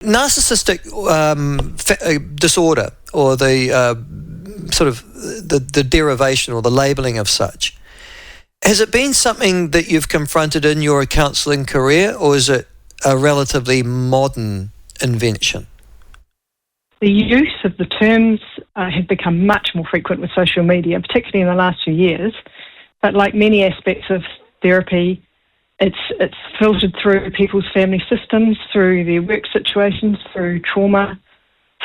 Narcissistic disorder, or the sort of the derivation or the labelling of such, has it been something that you've confronted in your counselling career, or is it a relatively modern invention? The use of the terms have become much more frequent with social media, particularly in the last few years. But like many aspects of therapy, it's filtered through people's family systems, through their work situations, through trauma.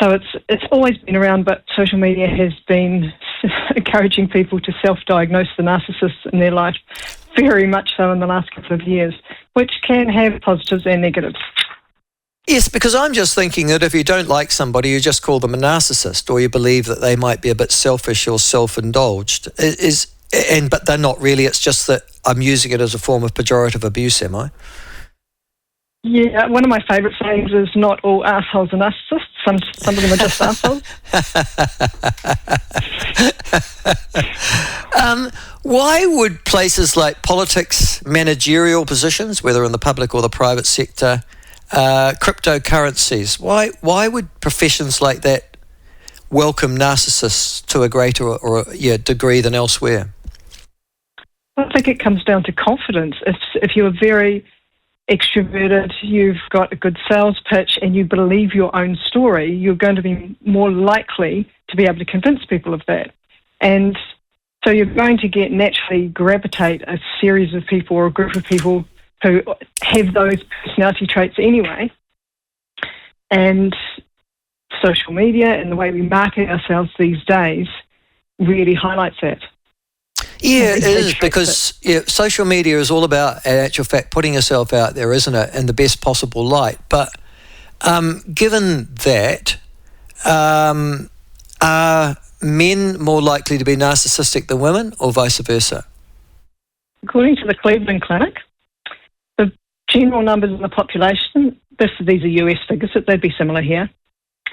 So it's always been around, but social media has been encouraging people to self-diagnose the narcissists in their life, very much so in the last couple of years, which can have positives and negatives. Yes, because I'm just thinking that if you don't like somebody, you just call them a narcissist, or you believe that they might be a bit selfish or self-indulged. But they're not really. It's just that I'm using it as a form of pejorative abuse, am I? Yeah, one of my favourite sayings is not all assholes are narcissists. Some of them are just assholes. Why would places like politics, managerial positions, whether in the public or the private sector, cryptocurrencies, why would professions like that welcome narcissists to a greater degree than elsewhere? I think it comes down to confidence. If you're very extroverted, you've got a good sales pitch, and you believe your own story, you're going to be more likely to be able to convince people of that. And so you're going to naturally gravitate a series of people or a group of people who have those personality traits anyway. And social media and the way we market ourselves these days really highlights that. Yeah, it is, because social media is all about, in actual fact, putting yourself out there, isn't it, in the best possible light. But given that, are men more likely to be narcissistic than women, or vice versa? According to the Cleveland Clinic, the general numbers in the population, these are US figures, so they'd be similar here,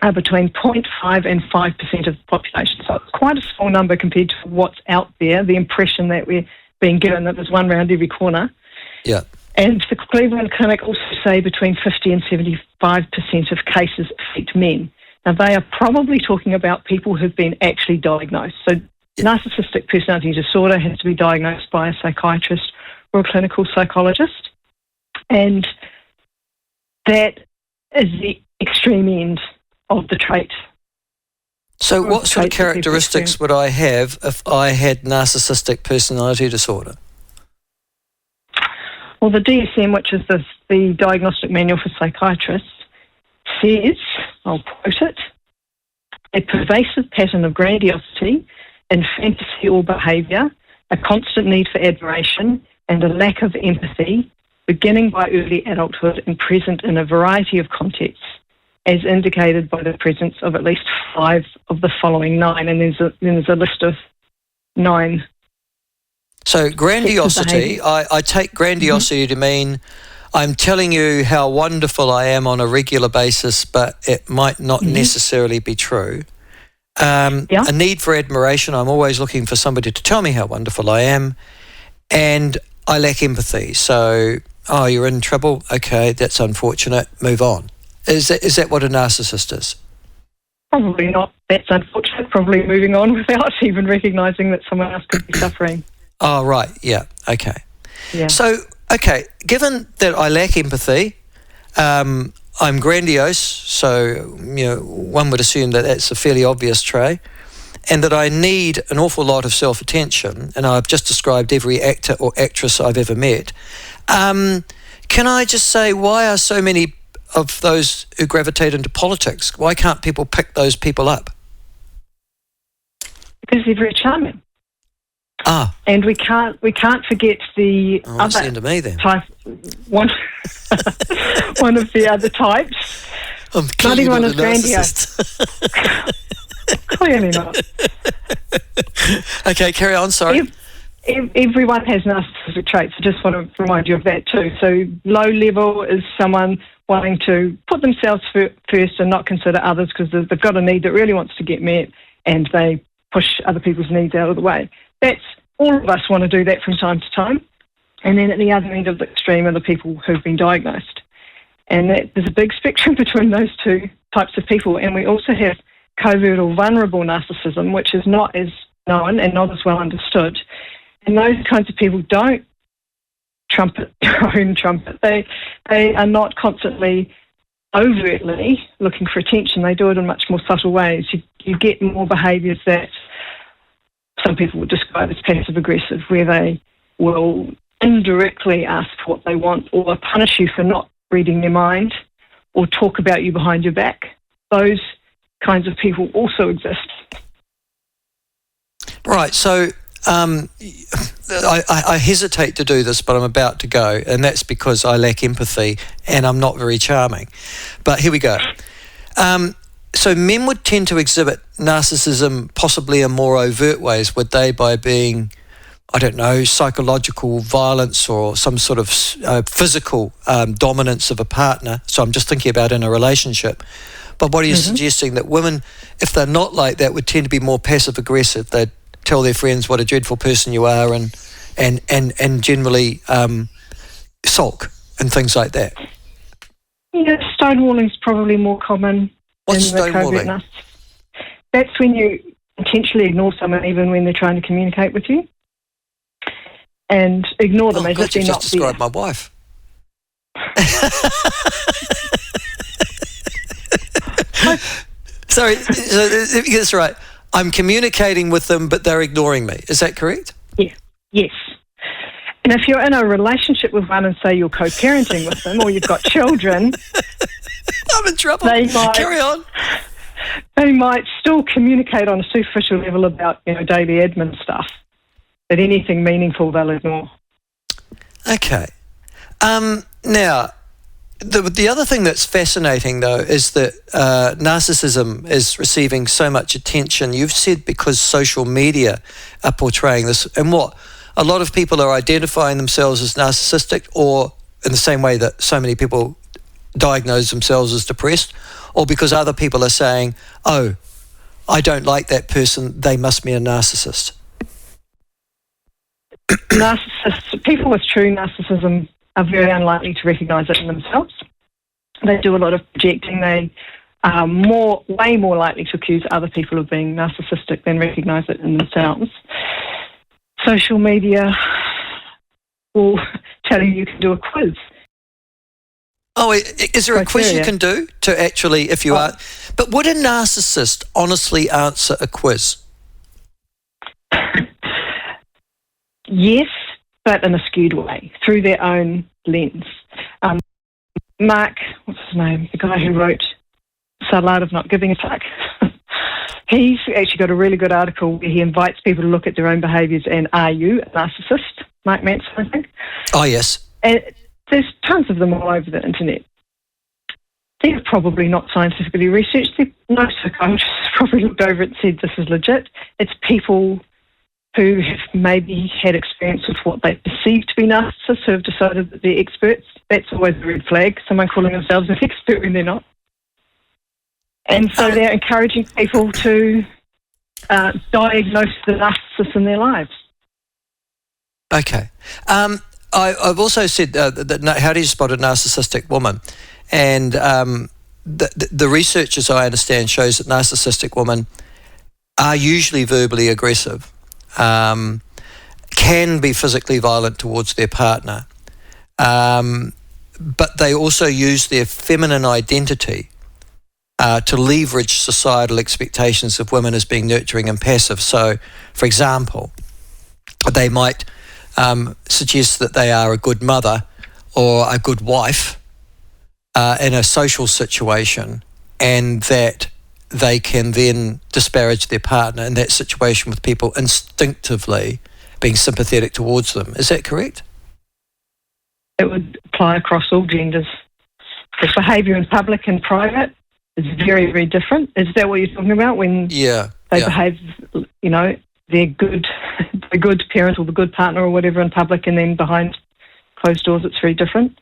are between 0.5 and 5% of the population. So it's quite a small number compared to what's out there, the impression that we're being given that there's one round every corner. Yeah. And the Cleveland Clinic also say between 50 and 75% of cases affect men. Now, they are probably talking about people who've been actually diagnosed. So narcissistic personality disorder has to be diagnosed by a psychiatrist or a clinical psychologist. And that is the extreme end of the trait. So what sort of characteristics would I have if I had narcissistic personality disorder? Well, the DSM, which is the Diagnostic Manual for Psychiatrists, says, I'll quote it, a pervasive pattern of grandiosity in fantasy or behaviour, a constant need for admiration, and a lack of empathy, beginning by early adulthood and present in a variety of contexts, as indicated by the presence of at least 5 of the following 9, and there's a list of 9. So grandiosity, I take grandiosity to mean I'm telling you how wonderful I am on a regular basis, but it might not necessarily be true. A need for admiration, I'm always looking for somebody to tell me how wonderful I am, and I lack empathy. So, you're in trouble? Okay, that's unfortunate, move on. Is that what a narcissist is? Probably not. That's unfortunate. Probably moving on without even recognising that someone else could be suffering. Oh, right. Yeah. Okay. Yeah. So, given that I lack empathy, I'm grandiose, so one would assume that that's a fairly obvious trait, and that I need an awful lot of self-attention, and I've just described every actor or actress I've ever met. Can I just say, why are so many of those who gravitate into politics, why can't people pick those people up? Because they're very charming. And we can't forget the other that's the end of me then. Type. One of the other types. I'm clearly not a narcissist. Clearly not. Okay, carry on. Sorry. Everyone has narcissistic traits. I just want to remind you of that too. So low level is someone wanting to put themselves first and not consider others because they've got a need that really wants to get met, and they push other people's needs out of the way. All of us want to do that from time to time. And then at the other end of the extreme are the people who've been diagnosed. And there's a big spectrum between those two types of people. And we also have covert or vulnerable narcissism, which is not as known and not as well understood. And those kinds of people don't trumpet their own trumpet. They are not constantly overtly looking for attention. They do it in much more subtle ways. You get more behaviours that some people would describe as passive-aggressive, where they will indirectly ask for what they want or punish you for not reading their mind or talk about you behind your back. Those kinds of people also exist. Right, so I hesitate to do this, but I'm about to go, and that's because I lack empathy and I'm not very charming. But here we go. So men would tend to exhibit narcissism possibly in more overt ways, would they, by being, I don't know, psychological violence or some sort of physical dominance of a partner. So I'm just thinking about in a relationship. But what are you suggesting, that women, if they're not like that, would tend to be more passive-aggressive? They'd tell their friends what a dreadful person you are and generally sulk and things like that? Yeah, stonewalling is probably more common. What's stonewalling? That's when you intentionally ignore someone even when they're trying to communicate with you. And ignore them as if they're not there. You just described my wife. Sorry, so let me get this right. I'm communicating with them, but they're ignoring me. Is that correct? Yeah. Yes. And if you're in a relationship with one and say you're co-parenting with them or you've got children, I'm in trouble. Carry on. They might still communicate on a superficial level about, daily admin stuff, but anything meaningful they'll ignore. Okay. Now, the other thing that's fascinating, though, is that narcissism is receiving so much attention. You've said because social media are portraying this, and what? A lot of people are identifying themselves as narcissistic, or in the same way that so many people diagnose themselves as depressed, or because other people are saying, oh, I don't like that person, they must be a narcissist. Narcissists, people with true narcissism are very unlikely to recognise it in themselves. They do a lot of projecting. They are way more likely to accuse other people of being narcissistic than recognise it in themselves. Social media will tell you can do a quiz. Oh, is there a quiz you can do to actually, if you are... But would a narcissist honestly answer a quiz? Yes, but in a skewed way, through their own lens. Mark, what's his name? The guy who wrote Subtle Art of Not Giving a Fuck. He's actually got a really good article where he invites people to look at their own behaviours and are you a narcissist? Mike Manson, I think. Oh, yes. And there's tons of them all over the internet. They're probably not scientifically researched. No psychiatrist has probably looked over it and said this is legit. It's people who have maybe had experience with what they perceive to be narcissists who have decided that they're experts. That's always a red flag, someone calling themselves an expert when they're not. And so they're encouraging people to diagnose the narcissists in their lives. Okay. I've also said that how do you spot a narcissistic woman? And the research, as I understand, shows that narcissistic women are usually verbally aggressive, can be physically violent towards their partner, but they also use their feminine identity to leverage societal expectations of women as being nurturing and passive. So, for example, they might suggest that they are a good mother or a good wife in a social situation, and that they can then disparage their partner in that situation with people instinctively being sympathetic towards them. Is that correct? It would apply across all genders. The behaviour in public and private is very, very different. Is that what you're talking about when they behave, they're good, the good parent or the good partner or whatever in public, and then behind closed doors it's very different?